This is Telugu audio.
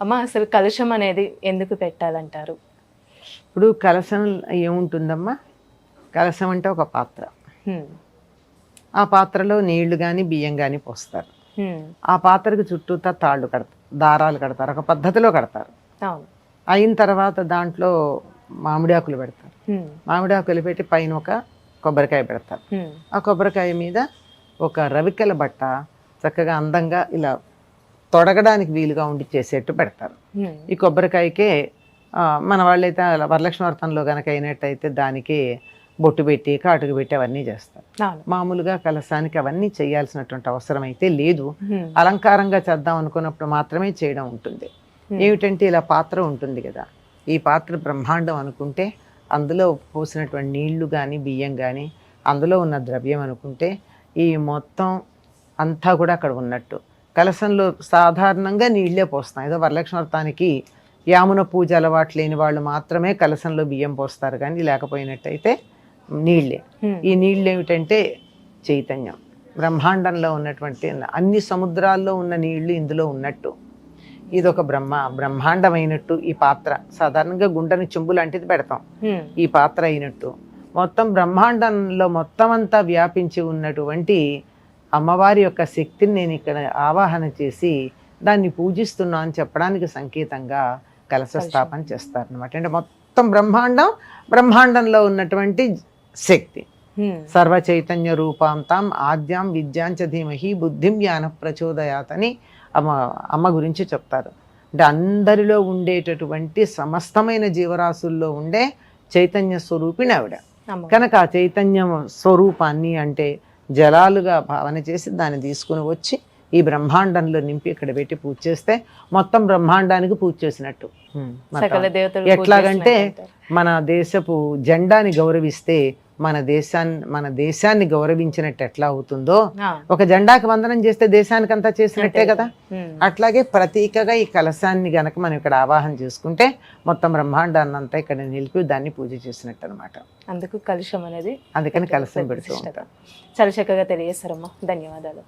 అమ్మ అసలు కలశం అనేది ఎందుకు పెట్టాలంటారు? ఇప్పుడు కలశం ఏముంటుందమ్మా, కలశం అంటే ఒక పాత్ర. హ్మ్. ఆ పాత్రలో నీళ్లు కానీ బియ్యం కానీ పోస్తారు. హ్మ్. ఆ పాత్రకు చుట్టూతా తాళ్ళు కడతారు, దారాలు కడతారు, ఒక పద్ధతిలో కడతారు. అవును. అయిన తర్వాత దాంట్లో మామిడి ఆకులు పెడతారు. హ్మ్. మామిడి ఆకులు పెట్టి పైన ఒక కొబ్బరికాయ పెడతారు. హ్మ్. ఆ కొబ్బరికాయ మీద ఒక రవికెల బట్ట చక్కగా అందంగా ఇలా తొడగడానికి వీలుగా ఉండి చేసేట్టు పెడతారు. హ్మ్. ఈ కొబ్బరికాయకే మన వాళ్ళైతే అలా వరలక్ష్మి వ్రతంలో కనుక అయినట్టయితే దానికి బొట్టు పెట్టి కాటుకు పెట్టి అవన్నీ చేస్తారు. అవును. మామూలుగా కలశానికి అవన్నీ చేయాల్సినటువంటి అవసరం అయితే లేదు. హ్మ్. అలంకారంగా చేద్దాం అనుకున్నప్పుడు మాత్రమే చేయడం ఉంటుంది. ఏమిటంటే ఇలా పాత్ర ఉంటుంది కదా, ఈ పాత్ర బ్రహ్మాండం అనుకుంటే అందులో పోసినటువంటి నీళ్లు కానీ బియ్యం కానీ అందులో ఉన్న ద్రవ్యం అనుకుంటే ఈ మొత్తం అంతా కూడా అక్కడ ఉన్నట్టు. కలశంలో సాధారణంగా నీళ్లే పోస్తాం. ఏదో వరలక్ష్మి వ్రతానికి యామున పూజ అలవాటు లేని వాళ్ళు మాత్రమే కలశంలో బియ్యం పోస్తారు, కానీ లేకపోయినట్టయితే నీళ్ళే. ఈ నీళ్ళు ఏమిటంటే చైతన్యం, బ్రహ్మాండంలో ఉన్నటువంటి అన్ని సముద్రాల్లో ఉన్న నీళ్లు ఇందులో ఉన్నట్టు. ఇదొక బ్రహ్మాండమైనట్టు. ఈ పాత్ర సాధారణంగా గుండెని చెంబు లాంటిది పెడతాం, ఈ పాత్ర అయినట్టు మొత్తం బ్రహ్మాండంలో మొత్తం అంతా వ్యాపించి ఉన్నటువంటి అమ్మవారి యొక్క శక్తిని నేను ఇక్కడ ఆవాహన చేసి దాన్ని పూజిస్తున్నా అని చెప్పడానికి సంకేతంగా కలశ స్థాపన చేస్తారనమాట. అంటే మొత్తం బ్రహ్మాండంలో ఉన్నటువంటి శక్తి. సర్వ చైతన్య రూపాంతం ఆద్యాం విద్యాంచ ధీమహి బుద్ధిం జ్ఞాన ప్రచోదయాత్ అని అమ్మ గురించి చెప్తారు. అంటే అందరిలో ఉండేటటువంటి సమస్తమైన జీవరాశుల్లో ఉండే చైతన్య స్వరూపిణి ఆవిడ కనుక ఆ చైతన్య స్వరూపాన్ని అంటే జలాలుగా భావన చేసి దాన్ని తీసుకుని వచ్చి ఈ బ్రహ్మాండంలో నింపి ఇక్కడ పెట్టి పూజ చేస్తే మొత్తం బ్రహ్మాండానికి పూజ చేసినట్టు. ఎట్లాగంటే మన దేశపు జెండాని గౌరవిస్తే మన దేశాన్ని గౌరవించినట్టు ఎట్లా అవుతుందో, ఒక జెండాకి వందనం చేస్తే దేశానికి అంతా చేసినట్టే కదా. అట్లాగే ప్రతీకగా ఈ కలశాన్ని గనక మనం ఇక్కడ ఆవాహన చేసుకుంటే మొత్తం బ్రహ్మాండాన్ని అంతా ఇక్కడ నిలిపి దాన్ని పూజ చేసినట్టు అనమాట. అందుకు కలశం అనేది, అందుకని కలశం పెడుతూ ఉంటాం. చాలా చక్కగా తెలియజేస్తారమ్మా, ధన్యవాదాలు.